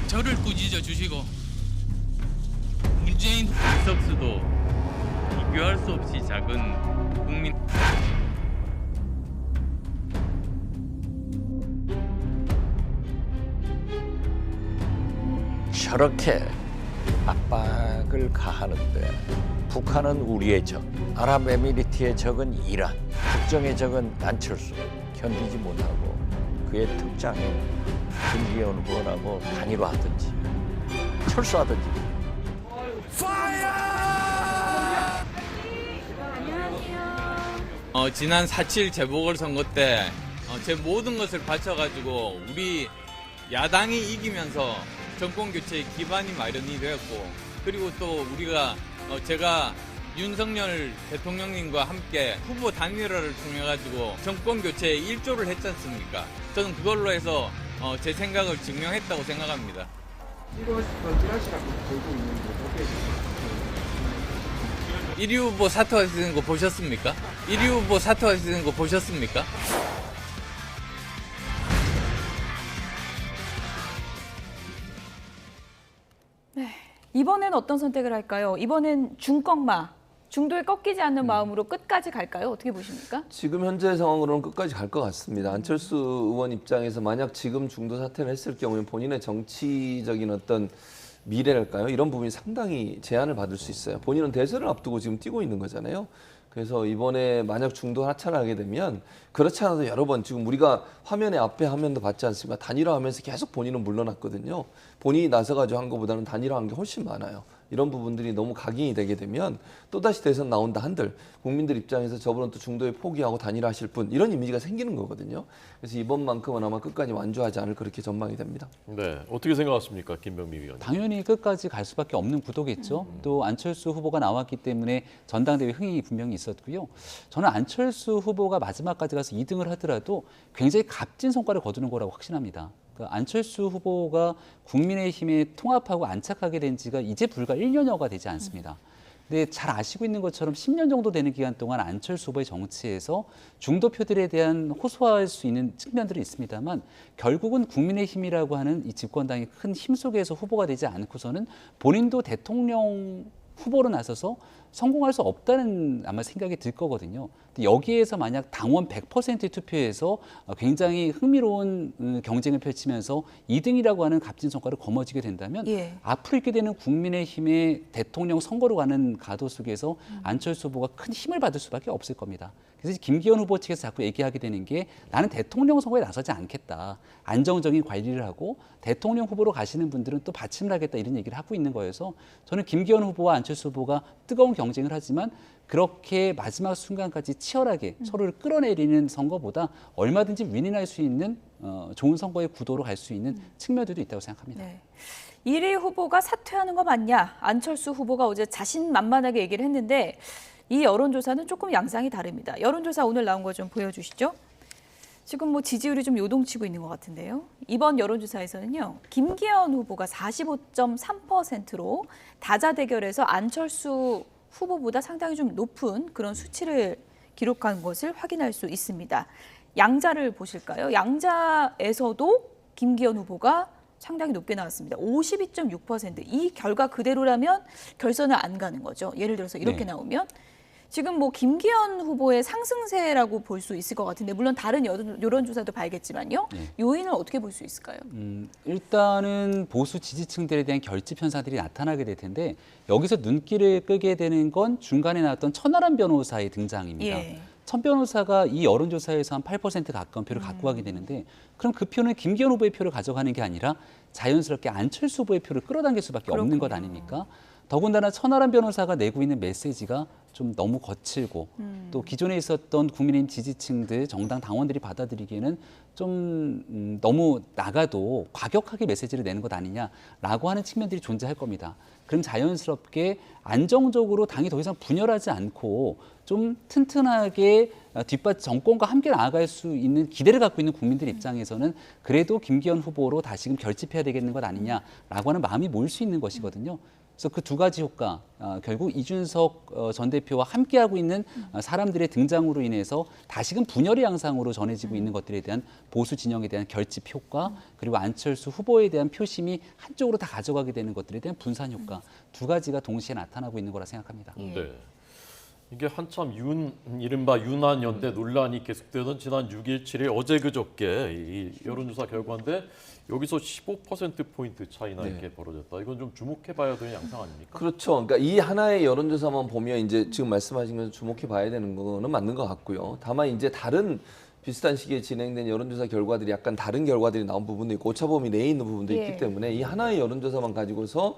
저를 꾸짖어 주시고 문재인 안석수도 비교할 수 없이 작은 국민 저렇게 압박을 가하는데 북한은 우리의 적, 아랍에미리트의 적은 이란, 국정의 적은 안철수, 견디지 못하고 그의 특장인 김기현 후보라고 단일화하든지 철수하든지. 지난 4.7 재보궐선거 때 제 모든 것을 바쳐가지고 우리 야당이 이기면서 정권 교체의 기반이 마련이 되었고, 그리고 또 우리가 제가 윤석열 대통령님과 함께 후보 단일화를 통해 가지고 정권 교체에 일조를 했지 않습니까? 저는 그걸로 해서 제 생각을 증명했다고 생각합니다. 이거 던질하시라고 보고 있는데 어떻게 1위 후보 사퇴하시는 거 보셨습니까? 1위 후보 사퇴하시는 거 보셨습니까? 이번엔 어떤 선택을 할까요? 이번엔 중꺾마, 중도에 꺾이지 않는 마음으로 끝까지 갈까요? 어떻게 보십니까? 지금 현재 상황으로는 끝까지 갈 것 같습니다. 안철수 의원 입장에서 만약 지금 중도 사퇴를 했을 경우에 본인의 정치적인 어떤 미래랄까요? 이런 부분이 상당히 제한을 받을 수 있어요. 본인은 대선을 앞두고 지금 뛰고 있는 거잖아요. 그래서 이번에 만약 중도 하차를 하게 되면 그렇지 않아도 여러 번 지금 우리가 화면에 앞에 화면도 봤지 않습니까? 단일화하면서 계속 본인은 물러났거든요. 본인이 나서가지고 한 것보다는 단일화한 게 훨씬 많아요. 이런 부분들이 너무 각인이 되게 되면 또다시 대선 나온다 한들 국민들 입장에서 저분은 또 중도에 포기하고 단일화하실 분 이런 이미지가 생기는 거거든요. 그래서 이번만큼은 아마 끝까지 완주하지 않을 그렇게 전망이 됩니다. 네, 어떻게 생각하십니까, 김병미 위원님? 당연히 끝까지 갈 수밖에 없는 구도겠죠. 또 안철수 후보가 나왔기 때문에 전당대회 흥행이 분명히 있었고요. 저는 안철수 후보가 마지막까지 가서 2등을 하더라도 굉장히 값진 성과를 거두는 거라고 확신합니다. 안철수 후보가 국민의힘에 통합하고 안착하게 된 지가 이제 불과 1년여가 되지 않습니다. 근데 잘 아시고 있는 것처럼 10년 정도 되는 기간 동안 안철수 후보의 정치에서 중도표들에 대한 호소할 수 있는 측면들이 있습니다만 결국은 국민의힘이라고 하는 이 집권당의 큰 힘 속에서 후보가 되지 않고서는 본인도 대통령 후보로 나서서 성공할 수 없다는 아마 생각이 들 거거든요. 근데 여기에서 만약 당원 100% 투표에서 굉장히 흥미로운 경쟁을 펼치면서 2등이라고 하는 값진 성과를 거머쥐게 된다면 앞으로 있게 되는 국민의힘의 대통령 선거로 가는 가도 속에서 안철수 후보가 큰 힘을 받을 수밖에 없을 겁니다. 그래서 김기현 후보 측에서 자꾸 얘기하게 되는 게 나는 대통령 선거에 나서지 않겠다. 안정적인 관리를 하고 대통령 후보로 가시는 분들은 또 받침을 하겠다 이런 얘기를 하고 있는 거여서 저는 김기현 후보와 안철수 후보가 뜨거운 경쟁을 하지만 그렇게 마지막 순간까지 치열하게 서로를 끌어내리는 선거보다 얼마든지 윈윈할 수 있는 좋은 선거의 구도로 갈 수 있는 측면들도 있다고 생각합니다. 네. 1위 후보가 사퇴하는 거 맞냐? 안철수 후보가 어제 자신만만하게 얘기를 했는데 이 여론조사는 조금 양상이 다릅니다. 여론조사 오늘 나온 거 좀 보여주시죠. 지금 뭐 지지율이 좀 요동치고 있는 것 같은데요. 이번 여론조사에서는요, 김기현 후보가 45.3%로 다자대결에서 안철수 후보보다 상당히 좀 높은 그런 수치를 기록한 것을 확인할 수 있습니다. 양자를 보실까요? 양자에서도 김기현 후보가 상당히 높게 나왔습니다. 52.6%. 이 결과 그대로라면 결선을 안 가는 거죠. 예를 들어서 이렇게 나오면. 지금 뭐 김기현 후보의 상승세라고 볼 수 있을 것 같은데 물론 다른 여론조사도 봐야겠지만요. 요인을 어떻게 볼 수 있을까요? 일단은 보수 지지층들에 대한 결집 현상들이 나타나게 될 텐데 여기서 눈길을 끄게 되는 건 중간에 나왔던 천하람 변호사의 등장입니다. 천 변호사가 이 여론조사에서 한 8% 가까운 표를 갖고 가게 되는데 그럼 그 표는 김기현 후보의 표를 가져가는 게 아니라 자연스럽게 안철수 후보의 표를 끌어당길 수밖에 없는 것 아닙니까? 더군다나 천하람 변호사가 내고 있는 메시지가 좀 너무 거칠고 또 기존에 있었던 국민의힘 지지층들, 정당 당원들이 받아들이기에는 좀 너무 나가도 과격하게 메시지를 내는 것 아니냐라고 하는 측면들이 존재할 겁니다. 그럼 자연스럽게 안정적으로 당이 더 이상 분열하지 않고 좀 튼튼하게 정권과 함께 나아갈 수 있는 기대를 갖고 있는 국민들 입장에서는 그래도 김기현 후보로 다시금 결집해야 되겠는 것 아니냐라고 하는 마음이 모일 수 있는 것이거든요. 그래서 그 두 가지 효과, 결국 이준석 전 대표와 함께하고 있는 사람들의 등장으로 인해서 다시금 분열의 양상으로 전해지고 있는 것들에 대한 보수 진영에 대한 결집 효과, 그리고 안철수 후보에 대한 표심이 한쪽으로 다 가져가게 되는 것들에 대한 분산 효과, 두 가지가 동시에 나타나고 있는 거라 생각합니다. 네. 이게 한참 이른바 윤한연대 논란이 계속되던 지난 6일, 7일 어제 그저께 이 여론조사 결과인데 여기서 15%포인트 차이나 네. 이렇게 벌어졌다. 이건 좀 주목해봐야 되는 양상 아닙니까? 그렇죠. 그러니까 이 하나의 여론조사만 보면 이제 지금 말씀하신 것을 주목해 봐야 되는 거는 맞는 것 같고요. 다만 이제 다른 비슷한 시기에 진행된 여론조사 결과들이 약간 다른 결과들이 나온 부분도 있고 오차범위 내에 있는 부분도 예. 있기 때문에 이 하나의 여론조사만 가지고서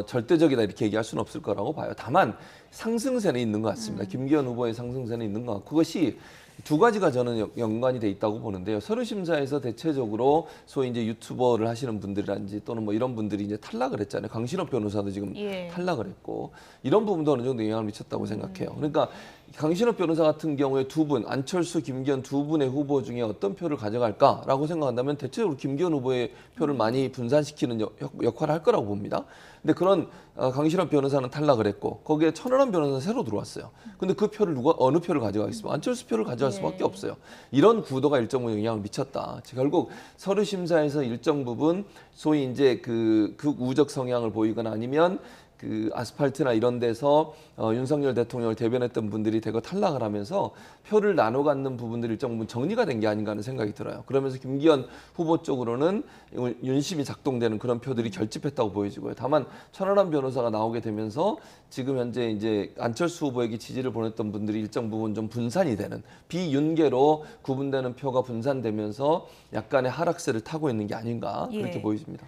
절대적이다 이렇게 얘기할 수는 없을 거라고 봐요. 다만 상승세는 있는 것 같습니다. 김기현 후보의 상승세는 있는 것 같고 그것이 두 가지가 저는 연관이 돼 있다고 보는데요. 서류 심사에서 대체적으로 소위 이제 유튜버를 하시는 분들이란지 또는 뭐 이런 분들이 이제 탈락을 했잖아요. 강신업 변호사도 지금 예. 탈락을 했고 이런 부분도 어느 정도 영향을 미쳤다고 생각해요. 그러니까 강신업 변호사 같은 경우에 두 분, 안철수, 김기현 두 분의 후보 중에 어떤 표를 가져갈까라고 생각한다면 대체적으로 김기현 후보의 표를 많이 분산시키는 역할을 할 거라고 봅니다. 근데 그런 강신업 변호사는 탈락을 했고 거기에 천하람 변호사는 새로 들어왔어요. 근데 그 표를 어느 표를 가져가겠습니까? 안철수 표를 가져갈 수밖에 없어요. 이런 구도가 일정 부분 영향을 미쳤다. 즉 결국 서류 심사에서 일정 부분 소위 이제 그 우적 성향을 보이거나 아니면 그 아스팔트나 이런 데서 윤석열 대통령을 대변했던 분들이 대거 탈락을 하면서 표를 나눠 갖는 부분들이 일정 부분 정리가 된 게 아닌가 하는 생각이 들어요. 그러면서 김기현 후보 쪽으로는 윤심이 작동되는 그런 표들이 결집했다고 보여지고요. 다만 천하람 변호사가 나오게 되면서 지금 현재 이제 안철수 후보에게 지지를 보냈던 분들이 일정 부분 좀 분산이 되는 비윤계로 구분되는 표가 분산되면서 약간의 하락세를 타고 있는 게 아닌가 그렇게 예. 보여집니다.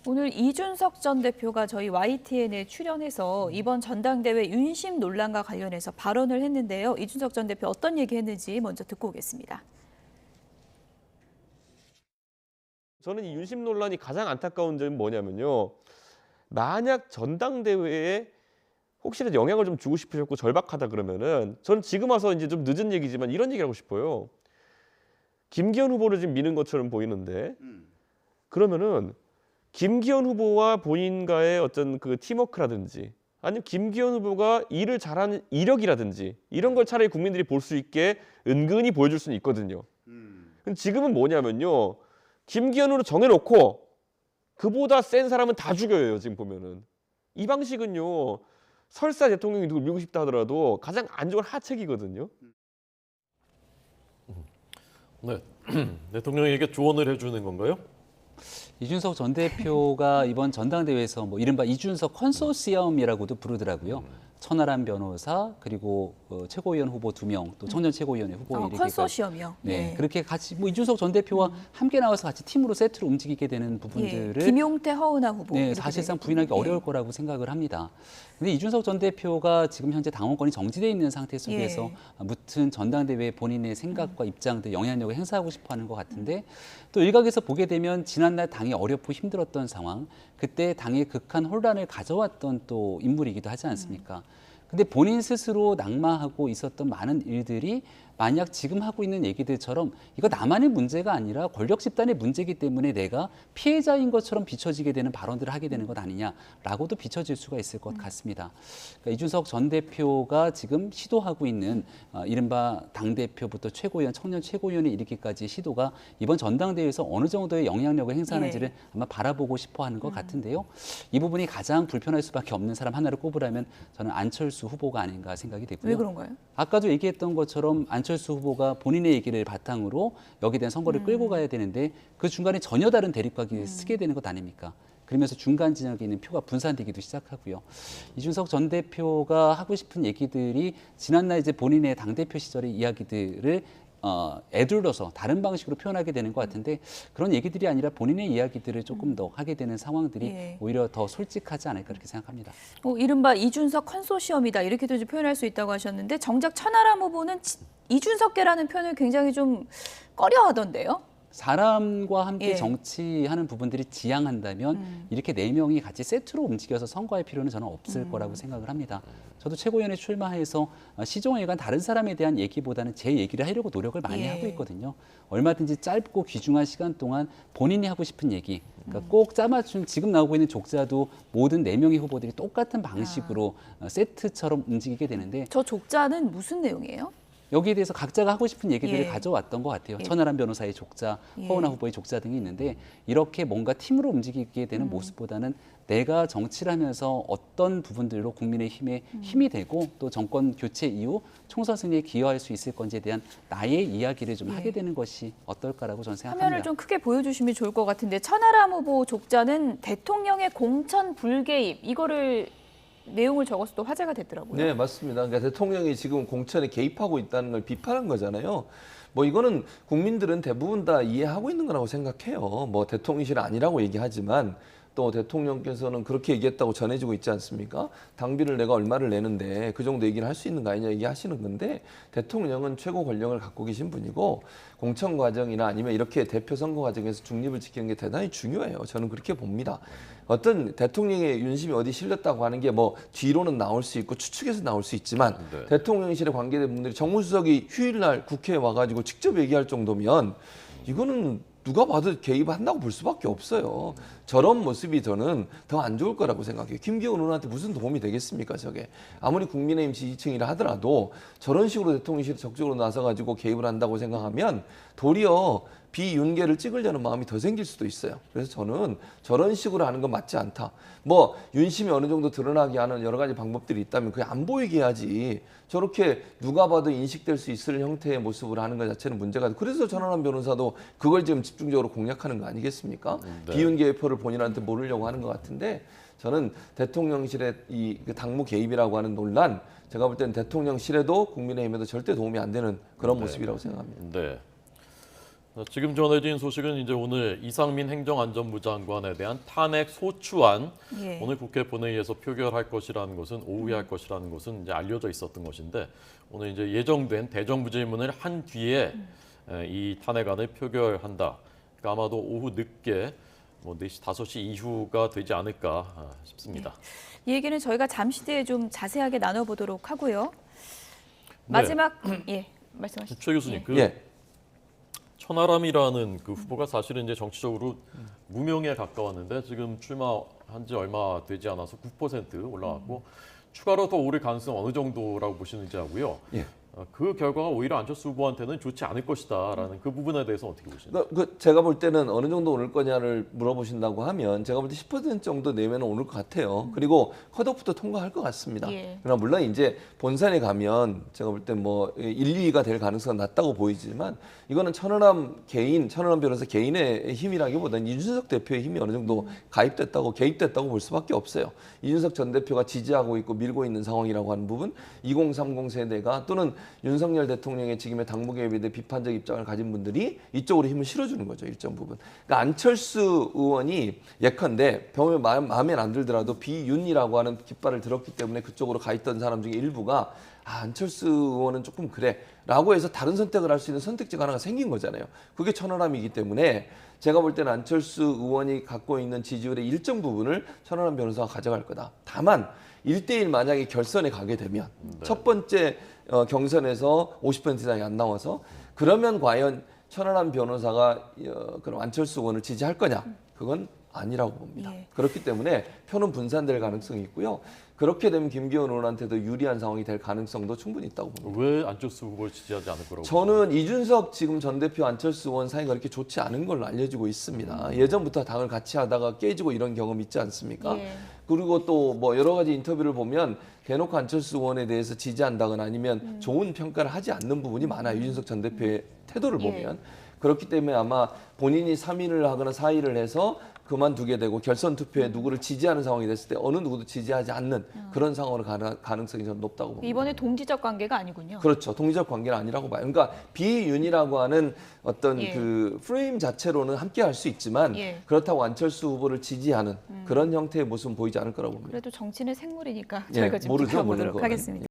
오늘 이준석 전 대표가 저희 YTN에 출연해서 이번 전당대회 윤심 논란과 관련해서 발언을 했는데요. 이준석 전 대표 어떤 얘기했는지 먼저 듣고 오겠습니다. 저는 이 윤심 논란이 가장 안타까운 점이 뭐냐면요. 만약 전당대회에 혹시라도 영향을 좀 주고 싶으셨고 절박하다 그러면은 저는 지금 와서 이제 좀 늦은 얘기지만 이런 얘기를 하고 싶어요. 김기현 후보를 지금 미는 것처럼 보이는데 그러면은 김기현 후보와 본인과의 어떤 그 팀워크라든지 아니면 김기현 후보가 일을 잘하는 이력이라든지 이런 걸 차라리 국민들이 볼 수 있게 은근히 보여줄 수는 있거든요. 근데 지금은 뭐냐면요. 김기현으로 정해놓고 그보다 센 사람은 다 죽여요. 지금 보면은. 이 방식은요. 설사 대통령이 누굴 밀고 싶다 하더라도 가장 안 좋은 하책이거든요. 네. 대통령에게 조언을 해주는 건가요? 이준석 전 대표가 이번 전당대회에서 뭐 이른바 이준석 컨소시엄이라고도 부르더라고요. 천하람 변호사 그리고 최고위원 후보 2명 또 청년 최고위원회 후보 이렇게 컨소시엄이요. 네, 그렇게 같이 뭐 이준석 전 대표와 함께 나와서 같이 팀으로 세트로 움직이게 되는 부분들을 김용태, 허은하 후보. 네, 사실상 부인하기 어려울 거라고 생각을 합니다. 근데 이준석 전 대표가 지금 현재 당원권이 정지돼 있는 상태 속에서 무튼 전당대회에 본인의 생각과 입장들 영향력을 행사하고 싶어하는 것 같은데 또 일각에서 보게 되면 지난날 당이 어렵고 힘들었던 상황, 그때 당의 극한 혼란을 가져왔던 또 인물이기도 하지 않습니까? 근데 본인 스스로 낙마하고 있었던 많은 일들이 만약 지금 하고 있는 얘기들처럼 이거 나만의 문제가 아니라 권력 집단의 문제이기 때문에 내가 피해자인 것처럼 비춰지게 되는 발언들을 하게 되는 것 아니냐라고도 비춰질 수가 있을 것 같습니다. 그러니까 이준석 전 대표가 지금 시도하고 있는 이른바 당대표부터 최고위원, 청년 최고위원에 이르기까지의 시도가 이번 전당대회에서 어느 정도의 영향력을 행사하는지를 아마 바라보고 싶어 하는 것 같은데요. 이 부분이 가장 불편할 수밖에 없는 사람 하나를 꼽으라면 저는 안철수 후보가 아닌가 생각이 되고요. 왜 그런가요? 아까도 얘기했던 것처럼 안철수 후보가 본인의 얘기를 바탕으로 여기에 대한 선거를 끌고 가야 되는데 그 중간에 전혀 다른 대립각이 쓰게 되는 것 아닙니까? 그러면서 중간 진영에 있는 표가 분산되기도 시작하고요. 이준석 전 대표가 하고 싶은 얘기들이 지난날 이제 본인의 당대표 시절의 이야기들을 애둘러서 다른 방식으로 표현하게 되는 것 같은데 그런 얘기들이 아니라 본인의 이야기들을 조금 더 하게 되는 상황들이 오히려 더 솔직하지 않을까 그렇게 생각합니다. 이른바 이준석 컨소시엄이다 이렇게도 좀 표현할 수 있다고 하셨는데 정작 천하람 후보는 이준석계라는 표현을 굉장히 좀 꺼려하던데요. 사람과 함께 예. 정치하는 부분들이 지향한다면 이렇게 4명이 같이 세트로 움직여서 선거할 필요는 저는 없을 거라고 생각을 합니다. 저도 최고위원회 출마해서 시종일관 다른 사람에 대한 얘기보다는 제 얘기를 하려고 노력을 많이 예. 하고 있거든요. 얼마든지 짧고 귀중한 시간 동안 본인이 하고 싶은 얘기, 그러니까 꼭 짜맞춘 지금 나오고 있는 족자도 모든 4명의 후보들이 똑같은 방식으로 세트처럼 움직이게 되는데 저 족자는 무슨 내용이에요? 여기에 대해서 각자가 하고 싶은 얘기들을 예. 가져왔던 것 같아요. 예. 천하람 변호사의 족자, 예. 허은하 후보의 족자 등이 있는데 이렇게 뭔가 팀으로 움직이게 되는 모습보다는 내가 정치를 하면서 어떤 부분들로 국민의힘에 힘이 되고 또 정권 교체 이후 총선 승리에 기여할 수 있을 건지에 대한 나의 이야기를 좀 예. 하게 되는 것이 어떨까라고 저는 생각합니다. 화면을 좀 크게 보여주시면 좋을 것 같은데 천하람 후보 족자는 대통령의 공천 불개입 이거를 내용을 적어서 또 화제가 됐더라고요. 네, 맞습니다. 그러니까 대통령이 지금 공천에 개입하고 있다는 걸 비판한 거잖아요. 뭐 이거는 국민들은 대부분 다 이해하고 있는 거라고 생각해요. 뭐 대통령실 아니라고 얘기하지만 또 대통령께서는 그렇게 얘기했다고 전해지고 있지 않습니까? 당비를 내가 얼마를 내는데 그 정도 얘기를 할 수 있는 거 아니냐 얘기하시는 건데 대통령은 최고 권력을 갖고 계신 분이고 공천 과정이나 아니면 이렇게 대표 선거 과정에서 중립을 지키는 게 대단히 중요해요. 저는 그렇게 봅니다. 어떤 대통령의 윤심이 어디 실렸다고 하는 게 뭐 뒤로는 나올 수 있고 추측해서 나올 수 있지만 네. 대통령실에 관계된 분들이 정무수석이 휴일날 국회에 와가지고 직접 얘기할 정도면 이거는 누가 봐도 개입한다고 볼 수밖에 없어요. 저런 모습이 저는 더 안 좋을 거라고 생각해요. 김기현 의원한테 무슨 도움이 되겠습니까, 저게. 아무리 국민의힘 지지층이라 하더라도 저런 식으로 대통령실에 적극적으로 나서가지고 개입을 한다고 생각하면 도리어 비윤계를 찍으려는 마음이 더 생길 수도 있어요. 그래서 저는 저런 식으로 하는 건 맞지 않다. 뭐 윤심이 어느 정도 드러나게 하는 여러 가지 방법들이 있다면 그게 안 보이게 해야지 저렇게 누가 봐도 인식될 수 있을 형태의 모습을 하는 것 자체는 문제가 있고 그래서 천하람 변호사도 그걸 지금 집중적으로 공략하는 거 아니겠습니까? 네. 비윤계의 표를 본인한테 모르려고 하는 것 같은데 저는 대통령실의 이 당무 개입이라고 하는 논란 제가 볼 때는 대통령실에도 국민의힘에도 절대 도움이 안 되는 그런 모습이라고 생각합니다. 네. 지금 전해진 소식은 이제 오늘 이상민 행정안전부 장관에 대한 탄핵 소추안 예. 오늘 국회 본회의에서 표결할 것이라는 것은 오후에 할 것이라는 것은 이제 알려져 있었던 것인데 오늘 이제 예정된 대정부 질문을 한 뒤에 이 탄핵안을 표결한다. 그러니까 아마도 오후 늦게 뭐 4시, 5시 이후가 되지 않을까 싶습니다. 이 얘기는 저희가 잠시 뒤에 좀 자세하게 나눠보도록 하고요. 마지막 예 말씀하시죠. 최 교수님, 예. 그 예. 천하람이라는 그 후보가 사실은 이제 정치적으로 무명에 가까웠는데 지금 출마한 지 얼마 되지 않아서 9% 올라왔고 추가로 더 오를 가능성 어느 정도라고 보시는지 하고요. 예. 그 결과가 오히려 안철수 후보한테는 좋지 않을 것이다라는 그 부분에 대해서 어떻게 보시나요? 그 제가 볼 때는 어느 정도 오를 거냐를 물어보신다고 하면 제가 볼 때 10% 정도 내면 오를 것 같아요. 그리고 컷오프도 통과할 것 같습니다. 예. 그러나 물론 이제 본선에 가면 제가 볼 때 뭐 1, 2위가 될 가능성은 낮다고 보이지만 이거는 천하람 변호사 개인의 힘이라기보다는 이준석 대표의 힘이 어느 정도 개입됐다고 볼 수밖에 없어요. 이준석 전 대표가 지지하고 있고 밀고 있는 상황이라고 하는 부분, 2030 세대가 또는 윤석열 대통령의 지금의 당무 개입에 대해 비판적 입장을 가진 분들이 이쪽으로 힘을 실어주는 거죠. 일정 부분. 그러니까 안철수 의원이 예컨대 병에 마음에 안 들더라도 비윤이라고 하는 깃발을 들었기 때문에 그쪽으로 가 있던 사람 중에 일부가 안철수 의원은 조금 그래 라고 해서 다른 선택을 할 수 있는 선택지가 하나가 생긴 거잖아요. 그게 천하람이기 때문에 제가 볼 때는 안철수 의원이 갖고 있는 지지율의 일정 부분을 천하람 변호사가 가져갈 거다. 다만 1대1 만약에 결선에 가게 되면 첫 번째 경선에서 50% 이상이 안 나와서 그러면 과연 천하람 변호사가 그럼 안철수 의원을 지지할 거냐? 그건 아니라고 봅니다. 예. 그렇기 때문에 표는 분산될 가능성이 있고요. 그렇게 되면 김기현 의원한테도 유리한 상황이 될 가능성도 충분히 있다고 봅니다. 왜 안철수 후보를 지지하지 않을 거라고 저는 이준석 지금 전 대표 안철수 의원 사이가 그렇게 좋지 않은 걸로 알려지고 있습니다. 예전부터 당을 같이 하다가 깨지고 이런 경험 있지 않습니까? 예. 그리고 또 뭐 여러 가지 인터뷰를 보면 대놓고 안철수 의원에 대해서 지지한다거나 아니면 좋은 평가를 하지 않는 부분이 많아요. 이준석 전 대표의 태도를 예. 보면. 그렇기 때문에 아마 본인이 3위를 하거나 4위를 해서 그만두게 되고 결선 투표에 누구를 지지하는 상황이 됐을 때 어느 누구도 지지하지 않는 그런 상황으로 가능성이 저는 높다고 봅니다. 이번에 동지적 관계가 아니군요. 그렇죠. 동지적 관계는 아니라고 봐요. 그러니까 비윤이라고 하는 어떤 예. 그 프레임 자체로는 함께 할 수 있지만 예. 그렇다고 안철수 후보를 지지하는 그런 형태의 모습은 보이지 않을 거라고 봅니다. 그래도 정치는 생물이니까 예, 저희가 좀 모르죠, 지켜보도록 모르는 거는. 하겠습니다.